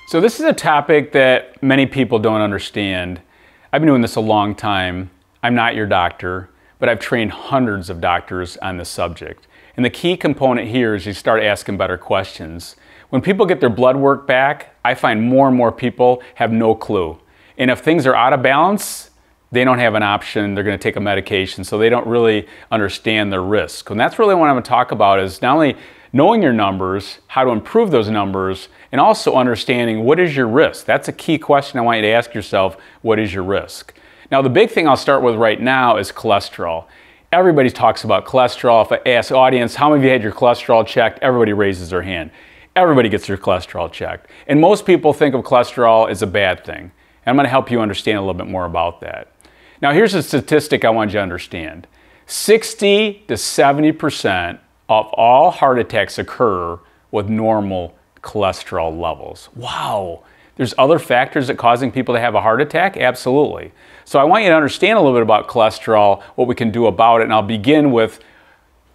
So this is a topic that many people don't understand. I've been doing this a long time. I'm not your doctor, but I've trained hundreds of doctors on this subject. And the key component here is you start asking better questions. When people get their blood work back, I find more and more people have no clue. And if things are out of balance, they don't have an option. They're going to take a medication, so they don't really understand the risk. And that's really what I'm going to talk about, is not only knowing your numbers, how to improve those numbers, and also understanding what is your risk. That's a key question I want you to ask yourself. What is your risk? Now, the big thing I'll start with right now is cholesterol. Everybody talks about cholesterol. If I ask the audience, how many of you had your cholesterol checked? Everybody raises their hand. Everybody gets their cholesterol checked. And most people think of cholesterol as a bad thing. And I'm going to help you understand a little bit more about that. Now, here's a statistic I want you to understand. 60 to 70% of all heart attacks occur with normal cholesterol levels. Wow. There's other factors that causing people to have a heart attack? Absolutely. So I want you to understand a little bit about cholesterol, what we can do about it, and I'll begin with,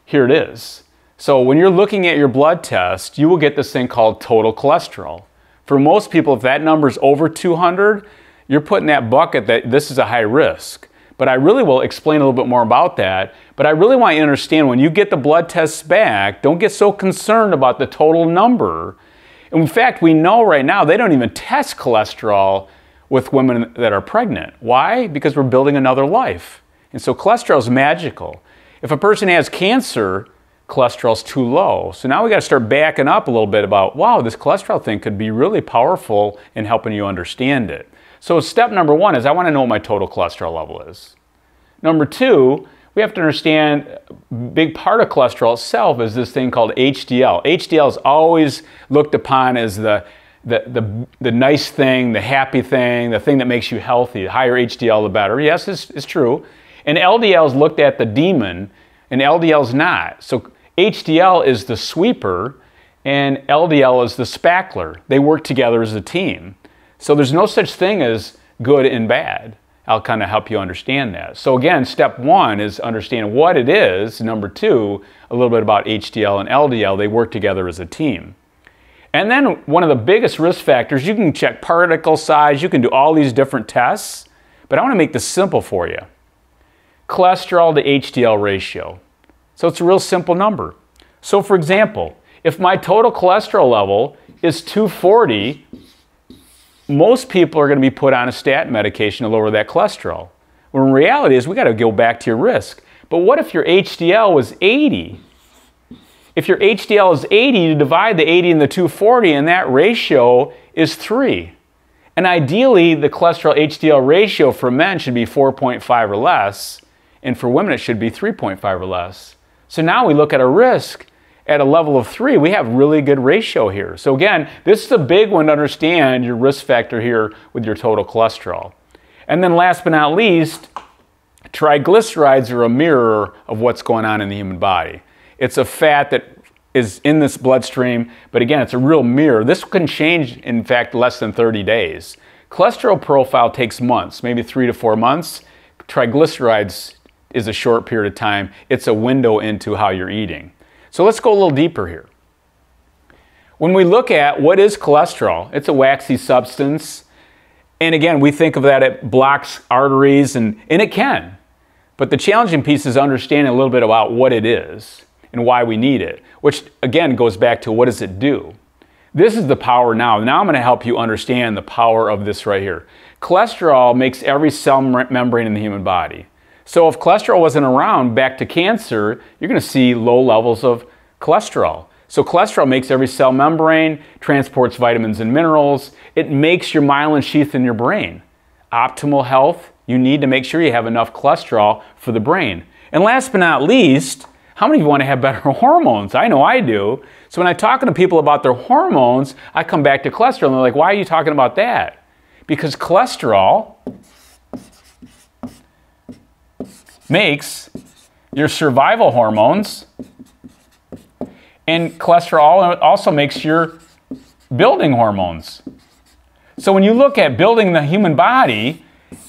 here it is. So when you're looking at your blood test, you will get this thing called total cholesterol. For most people, if that number is over 200, you're putting that bucket that this is a high risk. But I really will explain a little bit more about that. But I really want you to understand, when you get the blood tests back, don't get so concerned about the total number. In fact, we know right now they don't even test cholesterol with women that are pregnant. Why? Because we're building another life. And so cholesterol is magical. If a person has cancer, cholesterol's too low. So now we got to start backing up a little bit about, wow, this cholesterol thing could be really powerful in helping you understand it. So step number one is I want to know what my total cholesterol level is. Number two, we have to understand a big part of cholesterol itself is this thing called HDL. HDL is always looked upon as the nice thing, the happy thing, the thing that makes you healthy. The higher HDL, the better. Yes, it's true. And LDL is looked at the demon, and LDL is not. So HDL is the sweeper, and LDL is the spackler. They work together as a team. So there's no such thing as good and bad. I'll kind of help you understand that. So again, step one is understand what it is. Number two, a little bit about HDL and LDL. They work together as a team. And then one of the biggest risk factors, you can check particle size, you can do all these different tests, but I want to make this simple for you. Cholesterol to HDL ratio. So it's a real simple number. So for example, if my total cholesterol level is 240, most people are going to be put on a statin medication to lower that cholesterol. When reality is we got to go back to your risk. But what if your HDL was 80? If your HDL is 80, you divide the 80 and the 240, and that ratio is 3. And ideally, the cholesterol HDL ratio for men should be 4.5 or less, and for women it should be 3.5 or less. So now we look at a risk at a level of 3, we have really good ratio here. So again, this is a big one to understand your risk factor here with your total cholesterol. And then last but not least, triglycerides are a mirror of what's going on in the human body. It's a fat that is in this bloodstream, but again, it's a real mirror. This can change, in fact, less than 30 days. Cholesterol profile takes months, maybe 3 to 4 months. Triglycerides is a short period of time. It's a window into how you're eating. So let's go a little deeper here. When we look at what is cholesterol, it's a waxy substance. And again, we think of that it blocks arteries, and it can. But the challenging piece is understanding a little bit about what it is and why we need it, which again goes back to what does it do? This is the power now. Now I'm going to help you understand the power of this right here. Cholesterol makes every cell membrane in the human body. So if cholesterol wasn't around, back to cancer, you're going to see low levels of cholesterol. So cholesterol makes every cell membrane, transports vitamins and minerals. It makes your myelin sheath in your brain. Optimal health, you need to make sure you have enough cholesterol for the brain. And last but not least, how many of you want to have better hormones? I know I do. So when I'm talking to people about their hormones, I come back to cholesterol and they're like, why are you talking about that? Because cholesterol makes your survival hormones, and cholesterol also makes your building hormones. So when you look at building the human body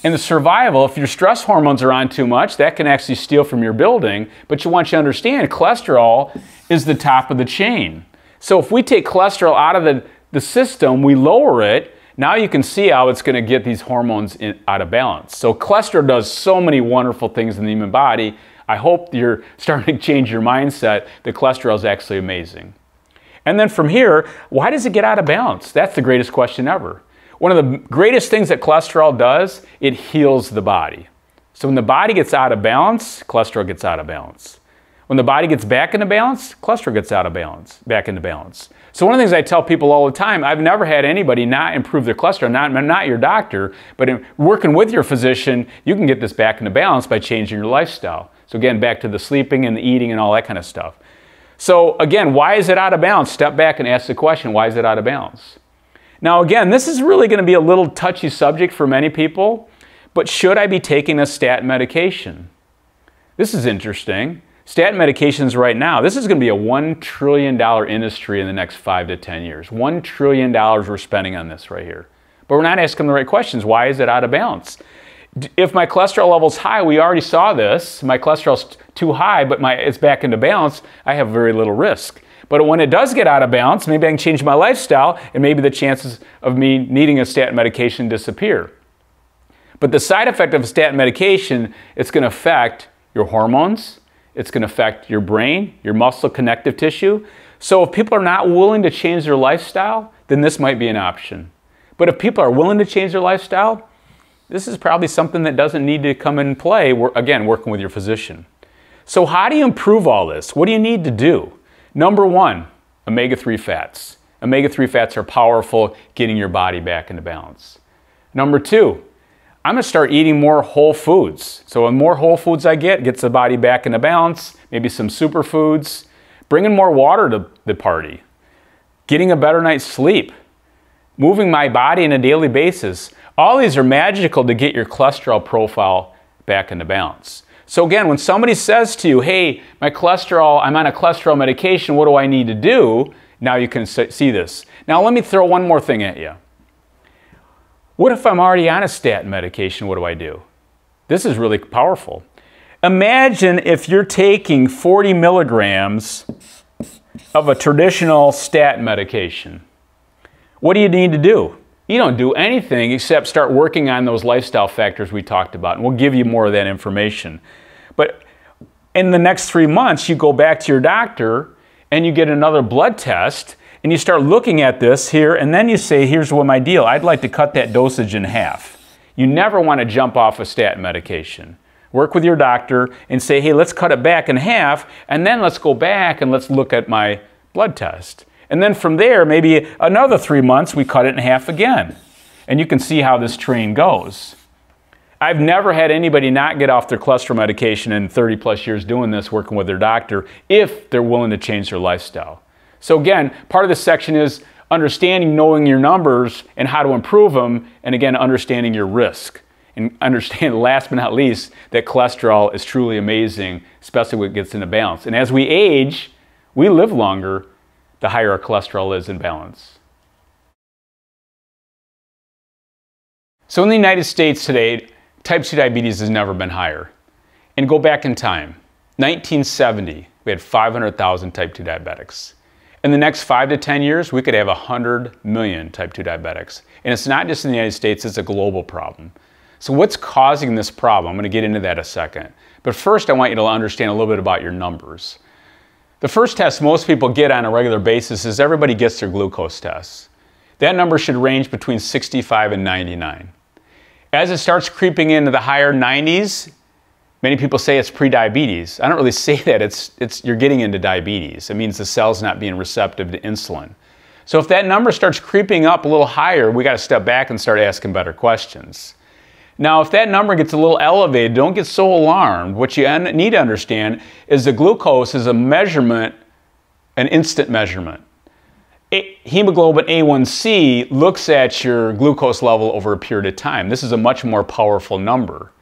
and the survival, if your stress hormones are on too much, that can actually steal from your building. But you want you to understand cholesterol is the top of the chain. So if we take cholesterol out of the system, we lower it, now you can see how it's going to get these hormones out of balance. So cholesterol does so many wonderful things in the human body. I hope you're starting to change your mindset that cholesterol is actually amazing. And then from here, why does it get out of balance? That's the greatest question ever. One of the greatest things that cholesterol does, it heals the body. So when the body gets out of balance, cholesterol gets out of balance. When the body gets back into balance, cholesterol gets out of balance, back into balance. So one of the things I tell people all the time, I've never had anybody not improve their cholesterol. I'm not your doctor, but in working with your physician, you can get this back into balance by changing your lifestyle. So again, back to the sleeping and the eating and all that kind of stuff. So again, why is it out of balance? Step back and ask the question, why is it out of balance? Now again, this is really going to be a little touchy subject for many people, but should I be taking a statin medication? This is interesting. Statin medications right now, this is going to be a $1 trillion industry in the next 5 to 10 years. $1 trillion we're spending on this right here. But we're not asking the right questions. Why is it out of balance? If my cholesterol level's high, we already saw this. My cholesterol's too high, but it's back into balance. I have very little risk. But when it does get out of balance, maybe I can change my lifestyle and maybe the chances of me needing a statin medication disappear. But the side effect of a statin medication, it's going to affect your hormones. It's going to affect your brain, your muscle connective tissue. So if people are not willing to change their lifestyle, then this might be an option. But if people are willing to change their lifestyle, this is probably something that doesn't need to come in play, again, working with your physician. So how do you improve all this? What do you need to do? Number one, omega-3 fats. Omega-3 fats are powerful, getting your body back into balance. Number two, I'm going to start eating more whole foods. So the more whole foods I get, gets the body back into balance, maybe some superfoods, bringing more water to the party, getting a better night's sleep, moving my body on a daily basis. All these are magical to get your cholesterol profile back into balance. So again, when somebody says to you, hey, my cholesterol, I'm on a cholesterol medication, what do I need to do? Now you can see this. Now let me throw one more thing at you. What if I'm already on a statin medication? What do I do? This is really powerful. Imagine if you're taking 40 milligrams of a traditional statin medication. What do you need to do? You don't do anything except start working on those lifestyle factors we talked about, and we'll give you more of that information. But in the next 3 months, you go back to your doctor and you get another blood test, and you start looking at this here, and then you say, here's what my deal. I'd like to cut that dosage in half. You never want to jump off a statin medication. Work with your doctor and say, hey, let's cut it back in half, and then let's go back and let's look at my blood test. And then from there, maybe another 3 months, we cut it in half again. And you can see how this train goes. I've never had anybody not get off their cholesterol medication in 30 plus years doing this, working with their doctor, if they're willing to change their lifestyle. So again, part of this section is understanding, knowing your numbers and how to improve them, and again, understanding your risk. And understand, last but not least, that cholesterol is truly amazing, especially when it gets into balance. And as we age, we live longer, the higher our cholesterol is in balance. So in the United States today, type 2 diabetes has never been higher. And go back in time, 1970, we had 500,000 type 2 diabetics. In the next 5 to 10 years, we could have 100 million type 2 diabetics. And it's not just in the United States, it's a global problem. So what's causing this problem? I'm going to get into that in a second. But first, I want you to understand a little bit about your numbers. The first test most people get on a regular basis is everybody gets their glucose tests. That number should range between 65 and 99. As it starts creeping into the higher 90s, many people say it's prediabetes. I don't really say that. You're getting into diabetes. It means the cell's not being receptive to insulin. So if that number starts creeping up a little higher, we got to step back and start asking better questions. Now, if that number gets a little elevated, don't get so alarmed. What you need to understand is the glucose is a measurement, an instant measurement. Hemoglobin A1C looks at your glucose level over a period of time. This is a much more powerful number.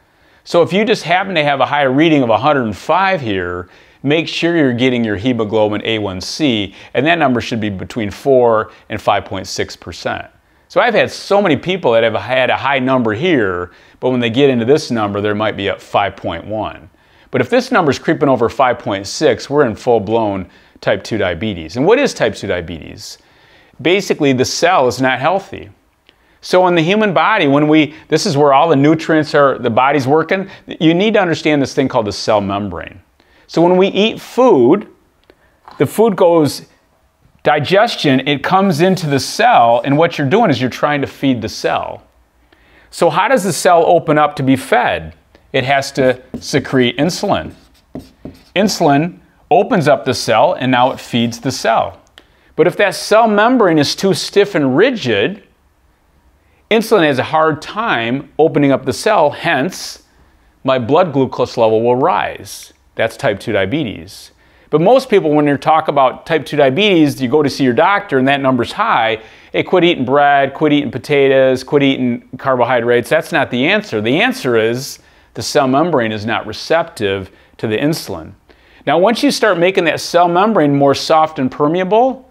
So if you just happen to have a high reading of 105 here, make sure you're getting your hemoglobin A1C, and that number should be between 4 and 5.6%. So I've had so many people that have had a high number here, but when they get into this number, there might be at 5.1. But if this number is creeping over 5.6, we're in full-blown type 2 diabetes. And what is type 2 diabetes? basically the cell is not healthy. So in the human body, this is where all the nutrients are, the body's working, you need to understand this thing called the cell membrane. So when we eat food, the food goes digestion, it comes into the cell, and what you're doing is you're trying to feed the cell. So how does the cell open up to be fed? It has to secrete insulin. Insulin opens up the cell, and now it feeds the cell. But if that cell membrane is too stiff and rigid, insulin has a hard time opening up the cell, hence my blood glucose level will rise. That's type 2 diabetes. But most people, when you talk about type 2 diabetes, you go to see your doctor and that number's high. Hey, quit eating bread, quit eating potatoes, quit eating carbohydrates. That's not the answer. The answer is the cell membrane is not receptive to the insulin. Now, once you start making that cell membrane more soft and permeable,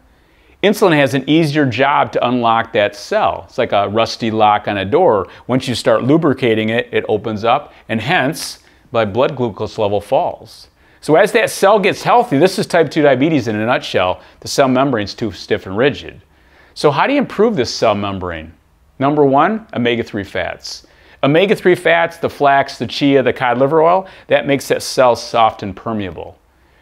insulin has an easier job to unlock that cell. It's like a rusty lock on a door. Once you start lubricating it, it opens up, and hence, my blood glucose level falls. So as that cell gets healthy, this is type 2 diabetes in a nutshell, the cell membrane is too stiff and rigid. So how do you improve this cell membrane? Number one, omega-3 fats. Omega-3 fats, the flax, the chia, the cod liver oil, that makes that cell soft and permeable.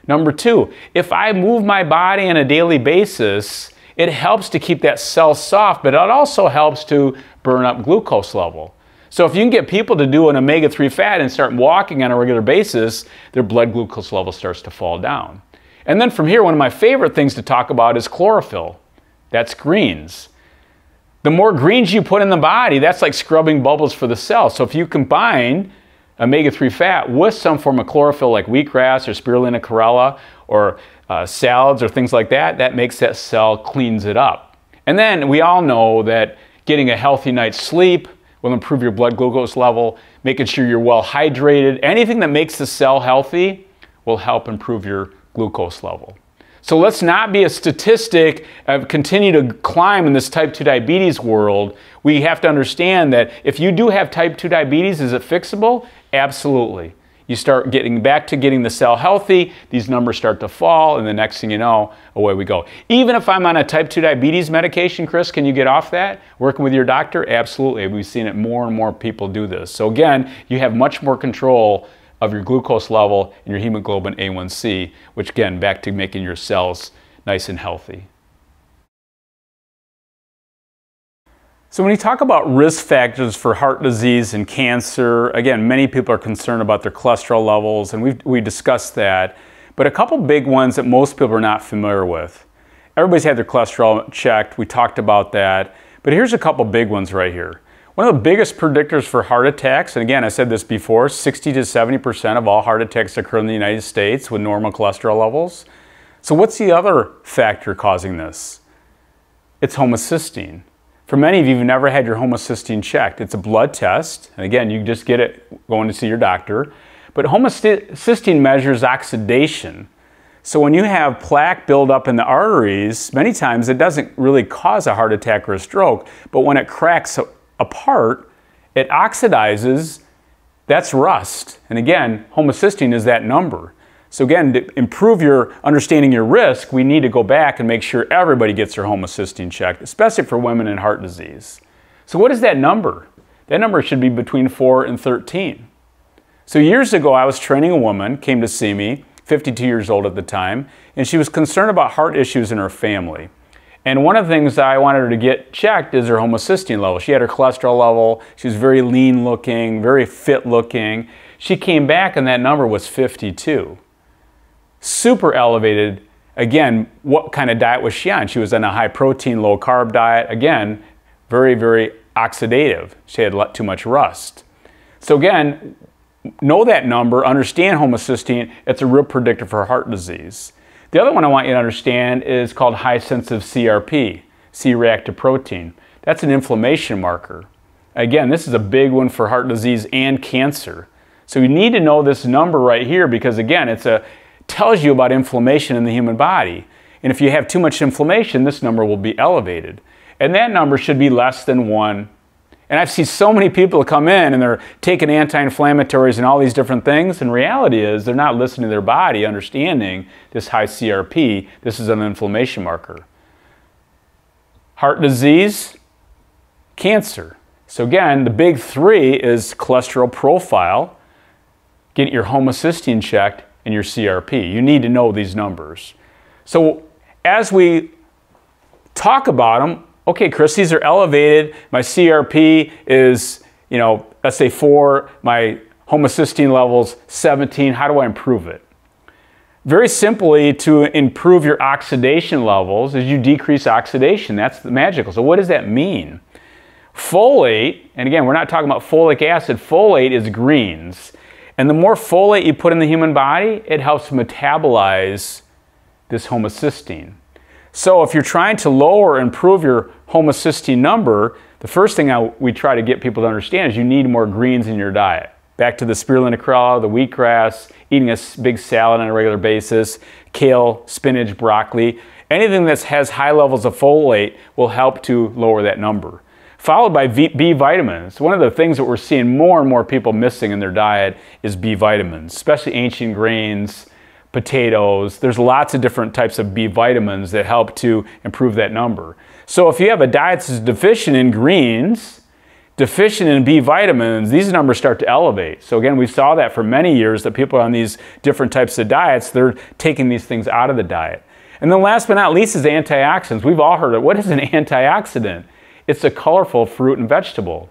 Number two, if I move my body on a daily basis, it helps to keep that cell soft, but it also helps to burn up glucose level. So if you can get people to do an omega-3 fat and start walking on a regular basis, their blood glucose level starts to fall down. And then from here, one of my favorite things to talk about is chlorophyll. That's greens. The more greens you put in the body, that's like scrubbing bubbles for the cell. So if you combine omega-3 fat with some form of chlorophyll like wheatgrass or spirulina chlorella or salads or things like that, that makes that cell, cleans it up. And then we all know that getting a healthy night's sleep will improve your blood glucose level, making sure you're well hydrated. Anything that makes the cell healthy will help improve your glucose level. So let's not be a statistic of continue to climb in this type 2 diabetes world. We have to understand that if you do have type 2 diabetes, is it fixable? Absolutely. You start getting back to getting the cell healthy, these numbers start to fall, and the next thing you know, away we go. Even if I'm on a type 2 diabetes medication, Chris, can you get off that? Working with your doctor? Absolutely. We've seen it more and more people do this. So again, you have much more control of your glucose level and your hemoglobin A1C, which again, back to making your cells nice and healthy. So when you talk about risk factors for heart disease and cancer, again, many people are concerned about their cholesterol levels, and we discussed that. But a couple big ones that most people are not familiar with. Everybody's had their cholesterol checked. We talked about that. But here's a couple big ones right here. One of the biggest predictors for heart attacks, and again, I said this before, 60 to 70% of all heart attacks occur in the United States with normal cholesterol levels. So what's the other factor causing this? It's homocysteine. For many of you, you've never had your homocysteine checked. It's a blood test, and again, you just get it going to see your doctor. But homocysteine measures oxidation. So when you have plaque buildup in the arteries, many times it doesn't really cause a heart attack or a stroke, but when it cracks apart, it oxidizes, that's rust. And again, homocysteine is that number. So again, to improve your understanding your risk, we need to go back and make sure everybody gets their homocysteine checked, especially for women in heart disease. So what is that number? That number should be between 4 and 13. So years ago, I was training a woman, came to see me, 52 years old at the time, and she was concerned about heart issues in her family. And one of the things I wanted her to get checked is her homocysteine level. She had her cholesterol level, she was very lean looking, very fit looking. She came back and that number was 52. Super elevated. Again, what kind of diet was she on? She was on a high protein, low carb diet. Again, very, very oxidative. She had too much rust. So again, know that number, understand homocysteine. It's a real predictor for heart disease. The other one I want you to understand is called high sensitive CRP, C-reactive protein. That's an inflammation marker. Again, this is a big one for heart disease and cancer. So you need to know this number right here because again, tells you about inflammation in the human body. And if you have too much inflammation, this number will be elevated. And that number should be less than 1. And I've seen so many people come in and they're taking anti-inflammatories and all these different things. And reality is they're not listening to their body, understanding this high CRP. This is an inflammation marker. Heart disease, cancer. So again, the big three is cholesterol profile, getting your homocysteine checked, and your CRP. You need to know these numbers. So as we talk about them, okay, Chris, these are elevated. My CRP is, let's say 4, my homocysteine level's 17. How do I improve it? Very simply, to improve your oxidation levels is you decrease oxidation. That's the magical. So what does that mean? Folate, and again, we're not talking about folic acid. Folate is greens. And the more folate you put in the human body, it helps metabolize this homocysteine. So if you're trying to lower or improve your homocysteine number, the first thing we try to get people to understand is you need more greens in your diet. Back to the spirulina crulla, the wheatgrass, eating a big salad on a regular basis, kale, spinach, broccoli. Anything that has high levels of folate will help to lower that number. Followed by B vitamins. One of the things that we're seeing more and more people missing in their diet is B vitamins, especially ancient grains, potatoes. There's lots of different types of B vitamins that help to improve that number. So if you have a diet that's deficient in greens, deficient in B vitamins, these numbers start to elevate. So again, we saw that for many years that people on these different types of diets, they're taking these things out of the diet. And then last but not least is antioxidants. We've all heard of it. What is an antioxidant? It's a colorful fruit and vegetable.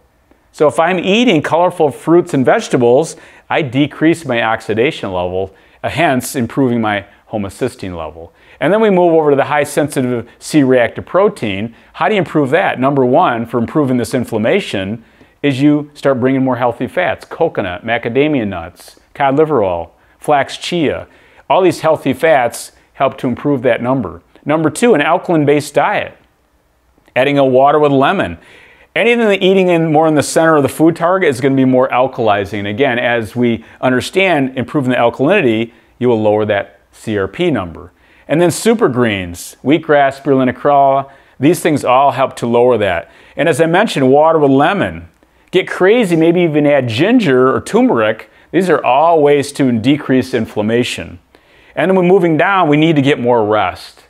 So if I'm eating colorful fruits and vegetables, I decrease my oxidation level, hence improving my homocysteine level. And then we move over to the high sensitive C-reactive protein. How do you improve that? Number one, for improving this inflammation, is you start bringing more healthy fats. Coconut, macadamia nuts, cod liver oil, flax chia. All these healthy fats help to improve that number. Number two, an alkaline-based diet. Adding a water with lemon. Anything that eating in more in the center of the food target is going to be more alkalizing. And again, as we understand improving the alkalinity, you will lower that CRP number. And then super greens, wheatgrass, spirulina crulla, these things all help to lower that. And as I mentioned, water with lemon. Get crazy, maybe even add ginger or turmeric. These are all ways to decrease inflammation. And then when moving down, we need to get more rest.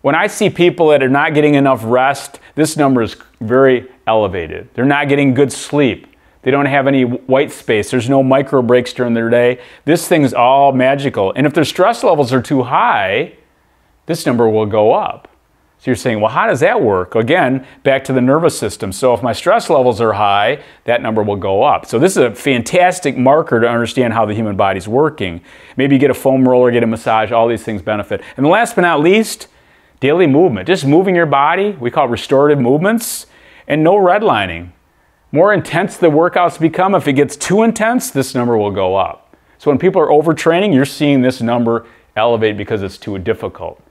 When I see people that are not getting enough rest, this number is very elevated. They're not getting good sleep. They don't have any white space. There's no micro breaks during their day. This thing's all magical. And if their stress levels are too high, this number will go up. So you're saying, well, how does that work? Again, back to the nervous system. So if my stress levels are high, that number will go up. So this is a fantastic marker to understand how the human body's working. Maybe you get a foam roller, get a massage, all these things benefit. And last but not least, daily movement. Just moving your body, we call it restorative movements, and no redlining. More intense the workouts become, if it gets too intense, this number will go up. So when people are overtraining, you're seeing this number elevate because it's too difficult.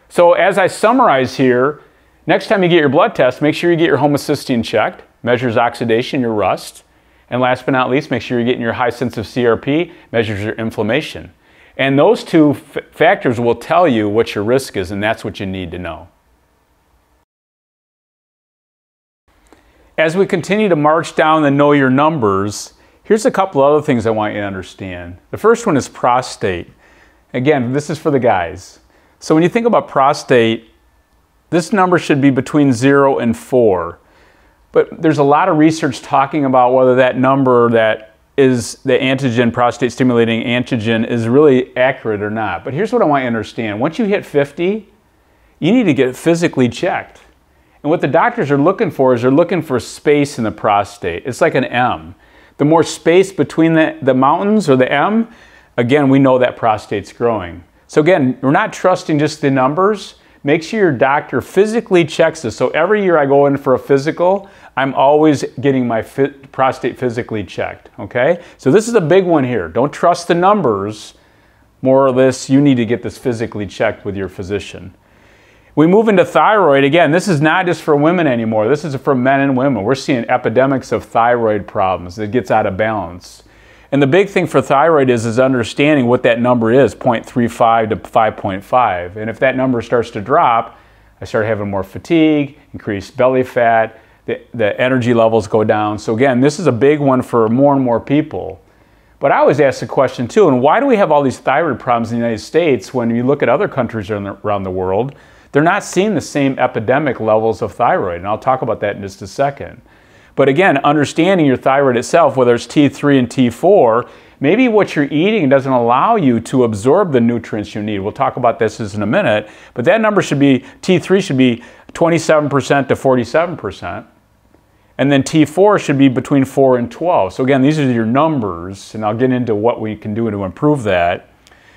So as I summarize here, next time you get your blood test, make sure you get your homocysteine checked, measures oxidation, your rust. And last but not least, make sure you're getting your high sensitive CRP, measures your inflammation. And those two factors will tell you what your risk is, and that's what you need to know. As we continue to march down the know your numbers, here's a couple other things I want you to understand. The first one is prostate. Again, this is for the guys. So when you think about prostate, this number should be between 0 and 4. But there's a lot of research talking about whether that number that is the antigen, prostate stimulating antigen, is really accurate or not. But here's what I want you to understand. Once you hit 50, you need to get physically checked. And what the doctors are looking for is they're looking for space in the prostate. It's like an M. The more space between the mountains or the M, again, we know that prostate's growing. So again, we're not trusting just the numbers. Make sure your doctor physically checks this. So every year I go in for a physical, I'm always getting my prostate physically checked, okay? So this is a big one here. Don't trust the numbers. More or less, you need to get this physically checked with your physician. We move into thyroid. Again, this is not just for women anymore. This is for men and women. We're seeing epidemics of thyroid problems. It gets out of balance. And the big thing for thyroid is understanding what that number is, 0.35 to 5.5. And if that number starts to drop, I start having more fatigue, increased belly fat, the energy levels go down. So again, this is a big one for more and more people. But I always ask the question too, and why do we have all these thyroid problems in the United States when you look at other countries around the world? they're not seeing the same epidemic levels of thyroid, and I'll talk about that in just a second. But again, understanding your thyroid itself, whether it's T3 and T4, maybe what you're eating doesn't allow you to absorb the nutrients you need. We'll talk about this in a minute, but that number should be, T3 should be 27% to 47%. And then T4 should be between 4 and 12. So again, these are your numbers, and I'll get into what we can do to improve that.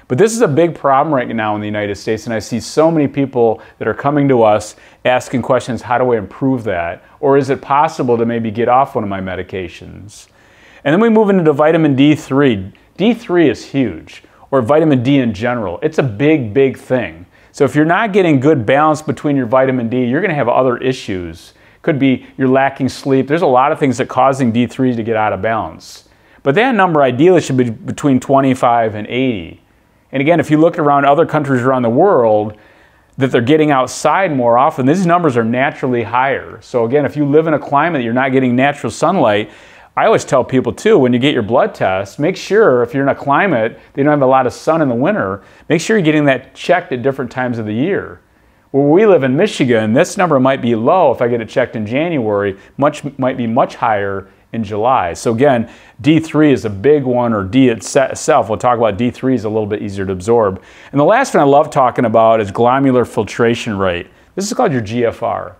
But this is a big problem right now in the United States, and I see so many people that are coming to us asking questions, how do I improve that? Or is it possible to maybe get off one of my medications? And then we move into the vitamin D3. D3 is huge, or vitamin D in general. It's a big, big thing. So if you're not getting good balance between your vitamin D, you're going to have other issues. Could be you're lacking sleep. There's a lot of things that are causing D3 to get out of balance. But that number ideally should be between 25 and 80. And again, if you look around other countries around the world that they're getting outside more often, these numbers are naturally higher. So again, if you live in a climate that you're not getting natural sunlight, I always tell people too, when you get your blood test, make sure if you're in a climate that you don't have a lot of sun in the winter, make sure you're getting that checked at different times of the year. Where we live in Michigan, this number might be low if I get it checked in January, might be much higher in July. So again, D3 is a big one, or D itself. We'll talk about D3 is a little bit easier to absorb. And the last one I love talking about is glomerular filtration rate. This is called your GFR.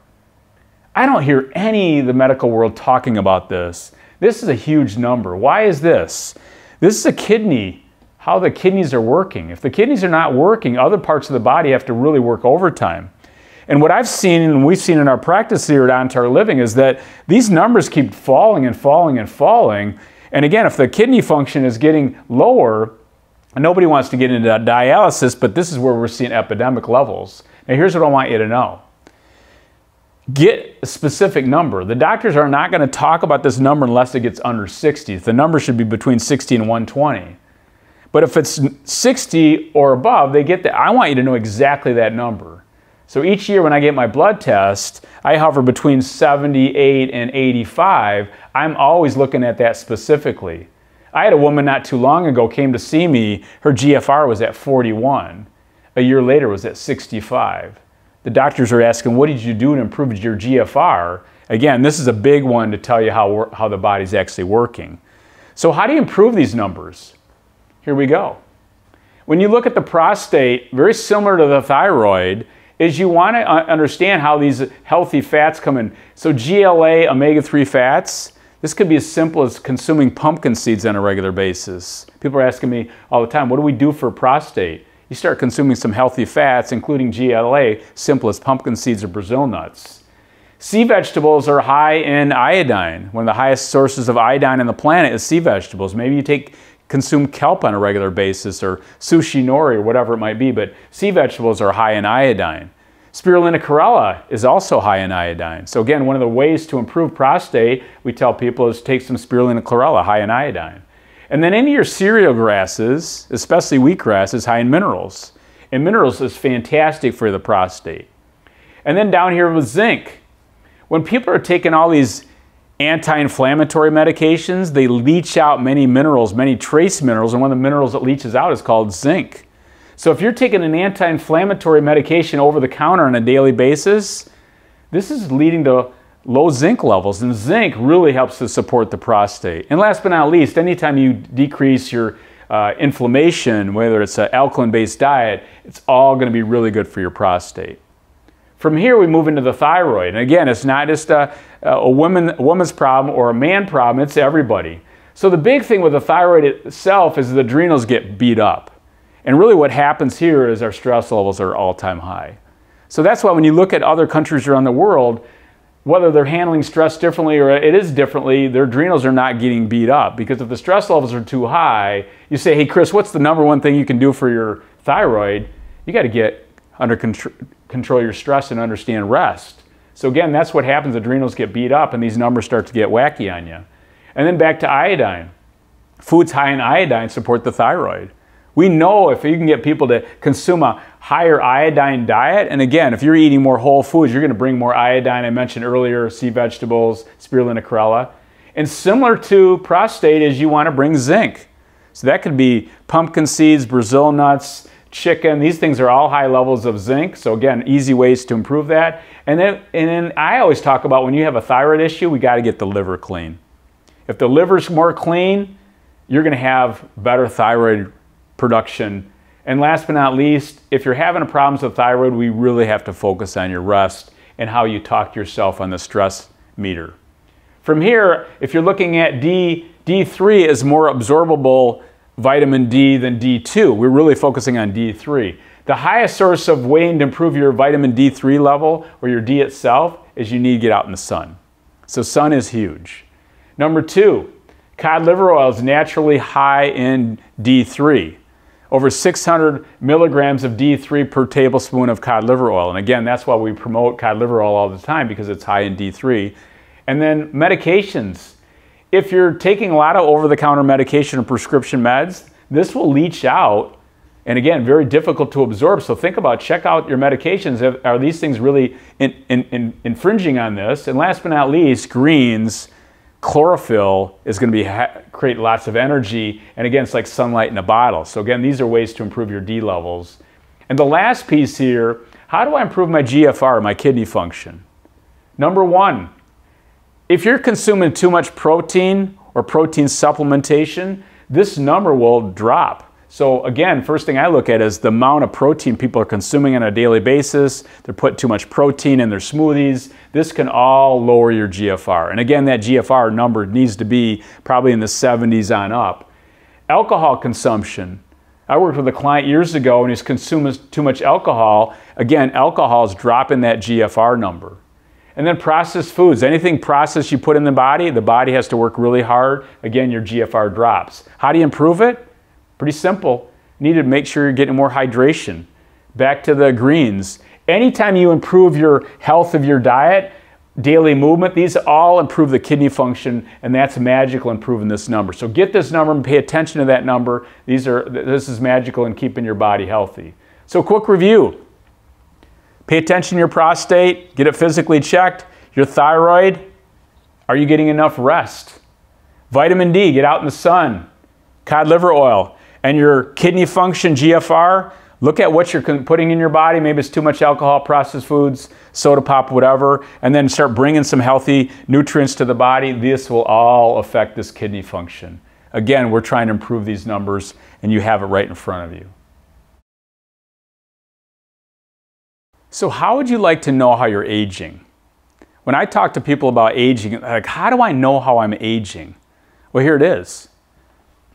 I don't hear any of the medical world talking about this. This is a huge number. Why is this? This is a kidney, how the kidneys are working. If the kidneys are not working, other parts of the body have to really work overtime. And what I've seen, and we've seen in our practice here at On Target Living, is that these numbers keep falling and falling and falling. And again, if the kidney function is getting lower, nobody wants to get into dialysis, but this is where we're seeing epidemic levels. Now here's what I want you to know. Get a specific number. The doctors are not going to talk about this number unless it gets under 60. The number should be between 60 and 120. But if it's 60 or above, they get that. I want you to know exactly that number. So each year when I get my blood test, I hover between 78 and 85. I'm always looking at that specifically. I had a woman not too long ago came to see me. Her GFR was at 41. A year later it was at 65. The doctors are asking, what did you do to improve your GFR? Again, this is a big one to tell you how the body's actually working. So how do you improve these numbers? Here we go. When you look at the prostate, very similar to the thyroid, is you want to understand how these healthy fats come in. So GLA, omega-3 fats, this could be as simple as consuming pumpkin seeds on a regular basis. People are asking me all the time, what do we do for prostate? You start consuming some healthy fats, including GLA, simple as pumpkin seeds or Brazil nuts. Sea vegetables are high in iodine. One of the highest sources of iodine on the planet is sea vegetables. Maybe you consume kelp on a regular basis, or sushi nori, or whatever it might be, but sea vegetables are high in iodine. Spirulina chlorella is also high in iodine. So again, one of the ways to improve prostate, we tell people, is take some spirulina chlorella, high in iodine. And then any of your cereal grasses, especially wheatgrass, is high in minerals. And minerals is fantastic for the prostate. And then down here with zinc. When people are taking all these anti-inflammatory medications, they leach out many minerals, many trace minerals, and one of the minerals that leaches out is called zinc. So if you're taking an anti-inflammatory medication over the counter on a daily basis, this is leading to low zinc levels, and zinc really helps to support the prostate. And last but not least, anytime you decrease your inflammation, whether it's an alkaline-based diet, it's all going to be really good for your prostate. From here, we move into the thyroid. And again, it's not just a woman's problem or a man problem, it's everybody. So the big thing with the thyroid itself is the adrenals get beat up. And really what happens here is our stress levels are all-time high. So that's why when you look at other countries around the world, whether they're handling stress differently or it is differently, their adrenals are not getting beat up. Because if the stress levels are too high, you say, hey Chris, what's the number one thing you can do for your thyroid? You got to get under control your stress and understand rest. So again, that's what happens. Adrenals get beat up and these numbers start to get wacky on you. And then back to iodine. Foods high in iodine support the thyroid. We know if you can get people to consume a higher iodine diet, and again, if you're eating more whole foods, you're going to bring more iodine. I mentioned earlier, sea vegetables, spirulina chlorella. And similar to prostate is you want to bring zinc. So that could be pumpkin seeds, Brazil nuts, chicken. These things are all high levels of zinc. So again, easy ways to improve that. And then I always talk about when you have a thyroid issue, we got to get the liver clean. If the liver's more clean, you're going to have better thyroid production. And last but not least, if you're having problems with thyroid, we really have to focus on your rest and how you talk to yourself on the stress meter. From here, if you're looking at D3 is more absorbable vitamin D than D2. We're really focusing on D3. The highest source of way to improve your vitamin D3 level or your D itself is you need to get out in the sun. So sun is huge. Number 2, cod liver oil is naturally high in D3. Over 600 milligrams of D3 per tablespoon of cod liver oil. And again, that's why we promote cod liver oil all the time, because it's high in D3. And then medications. If you're taking a lot of over-the-counter medication or prescription meds, this will leach out, and again, very difficult to absorb. So think about, check out your medications. Are these things really infringing on this? And last but not least, greens, chlorophyll is going to create lots of energy, and again, it's like sunlight in a bottle. So again, these are ways to improve your D levels. And the last piece here, how do I improve my GFR, my kidney function? Number 1, if you're consuming too much protein or protein supplementation, this number will drop. So again, first thing I look at is the amount of protein people are consuming on a daily basis. They're putting too much protein in their smoothies. This can all lower your GFR. And again, that GFR number needs to be probably in the 70s on up. Alcohol consumption. I worked with a client years ago and he's consuming too much alcohol. Again, alcohol is dropping that GFR number. And then processed foods. Anything processed you put in the body has to work really hard. Again, your GFR drops. How do you improve it? Pretty simple. You need to make sure you're getting more hydration. Back to the greens. Anytime you improve your health of your diet, daily movement, these all improve the kidney function, and that's magical improving this number. So get this number and pay attention to that number. This is magical in keeping your body healthy. So quick review. Pay attention to your prostate, get it physically checked. Your thyroid, are you getting enough rest? Vitamin D, get out in the sun. Cod liver oil. And your kidney function, GFR, look at what you're putting in your body. Maybe it's too much alcohol, processed foods, soda pop, whatever. And then start bringing some healthy nutrients to the body. This will all affect this kidney function. Again, we're trying to improve these numbers, and you have it right in front of you. So how would you like to know how you're aging? When I talk to people about aging, like, how do I know how I'm aging? Well, here it is.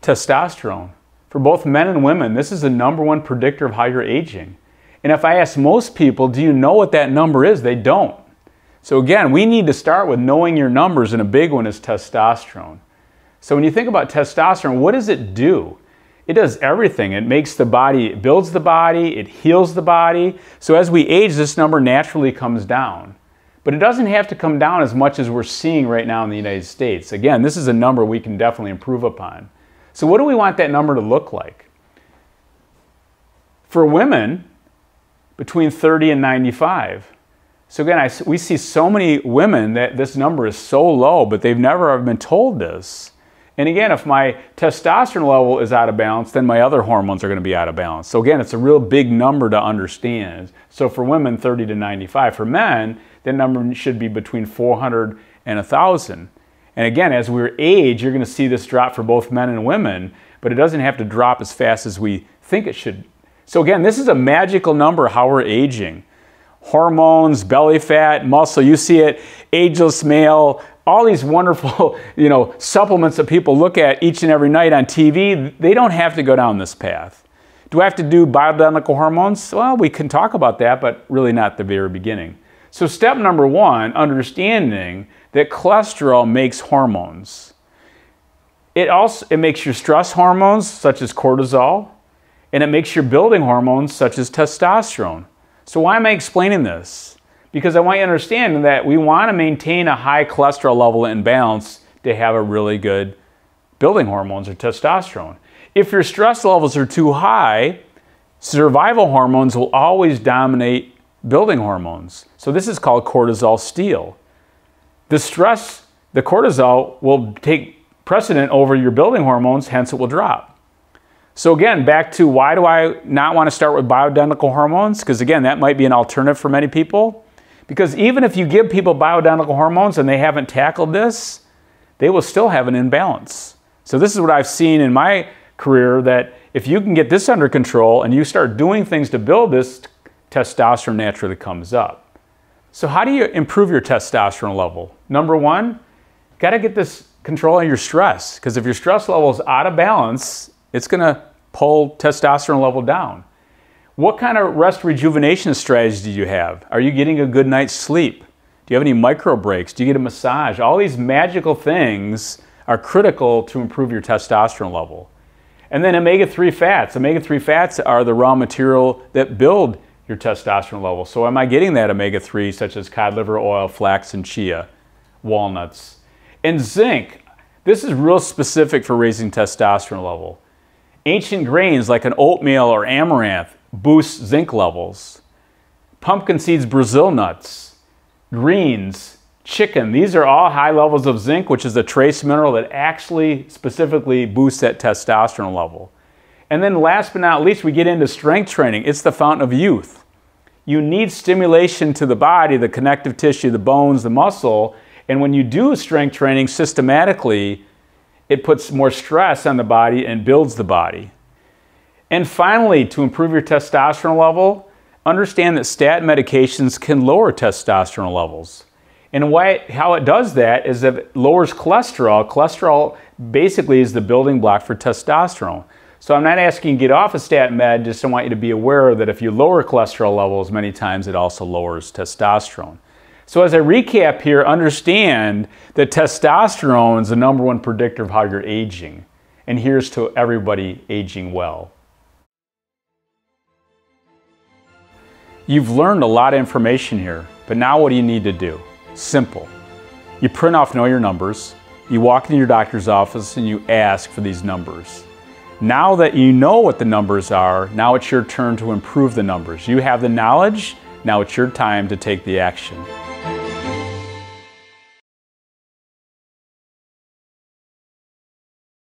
Testosterone. For both men and women, this is the #1 predictor of how you're aging. And if I ask most people, do you know what that number is? They don't. So again, we need to start with knowing your numbers, and a big one is testosterone. So when you think about testosterone, what does it do? It does everything. It makes the body, it builds the body, it heals the body. So as we age, this number naturally comes down. But it doesn't have to come down as much as we're seeing right now in the United States. Again, this is a number we can definitely improve upon. So what do we want that number to look like? For women, between 30 and 95. So again, we see so many women that this number is so low, but they've never been told this. And again, if my testosterone level is out of balance, then my other hormones are going to be out of balance. So again, it's a real big number to understand. So for women, 30 to 95. For men, that number should be between 400 and 1,000. And again, as we age, you're going to see this drop for both men and women, but it doesn't have to drop as fast as we think it should. So again, this is a magical number, how we're aging. Hormones, belly fat, muscle, you see it, ageless male, all these wonderful, supplements that people look at each and every night on TV, they don't have to go down this path. Do I have to do bioidentical hormones? Well, we can talk about that, but really not at the very beginning. So step number 1, understanding that cholesterol makes hormones. It makes your stress hormones, such as cortisol, and it makes your building hormones, such as testosterone. So why am I explaining this? Because I want you to understand that we want to maintain a high cholesterol level in balance to have a really good building hormones or testosterone. If your stress levels are too high, survival hormones will always dominate building hormones. So this is called cortisol steal. The cortisol will take precedent over your building hormones, hence it will drop. So again, back to why do I not want to start with bioidentical hormones? Because again, that might be an alternative for many people. Because even if you give people bioidentical hormones and they haven't tackled this, they will still have an imbalance. So this is what I've seen in my career, that if you can get this under control and you start doing things to build this, testosterone naturally comes up. So how do you improve your testosterone level? Number one, got to get this control on your stress. Because if your stress level is out of balance, it's going to pull testosterone level down. What kind of rest rejuvenation strategies do you have? Are you getting a good night's sleep? Do you have any micro breaks? Do you get a massage? All these magical things are critical to improve your testosterone level. And then omega-3 fats. Omega-3 fats are the raw material that build your testosterone level. So am I getting that omega-3 such as cod liver oil, flax and chia, walnuts? And zinc. This is real specific for raising testosterone level. Ancient grains like an oatmeal or amaranth boost zinc levels. Pumpkin seeds, Brazil nuts, greens, chicken. These are all high levels of zinc, which is a trace mineral that actually specifically boosts that testosterone level. And then last but not least, we get into strength training. It's the fountain of youth. You need stimulation to the body, the connective tissue, the bones, the muscle. And when you do strength training systematically, it puts more stress on the body and builds the body. And finally, to improve your testosterone level, understand that statin medications can lower testosterone levels. And how it does that is that it lowers cholesterol. Cholesterol basically is the building block for testosterone. So I'm not asking you to get off a statin med, just I want you to be aware that if you lower cholesterol levels many times, it also lowers testosterone. So as I recap here, understand that testosterone is the #1 predictor of how you're aging. And here's to everybody aging well. You've learned a lot of information here, but now what do you need to do? Simple. You print off Know Your Numbers, you walk into your doctor's office and you ask for these numbers. Now that you know what the numbers are, now it's your turn to improve the numbers. You have the knowledge, now it's your time to take the action.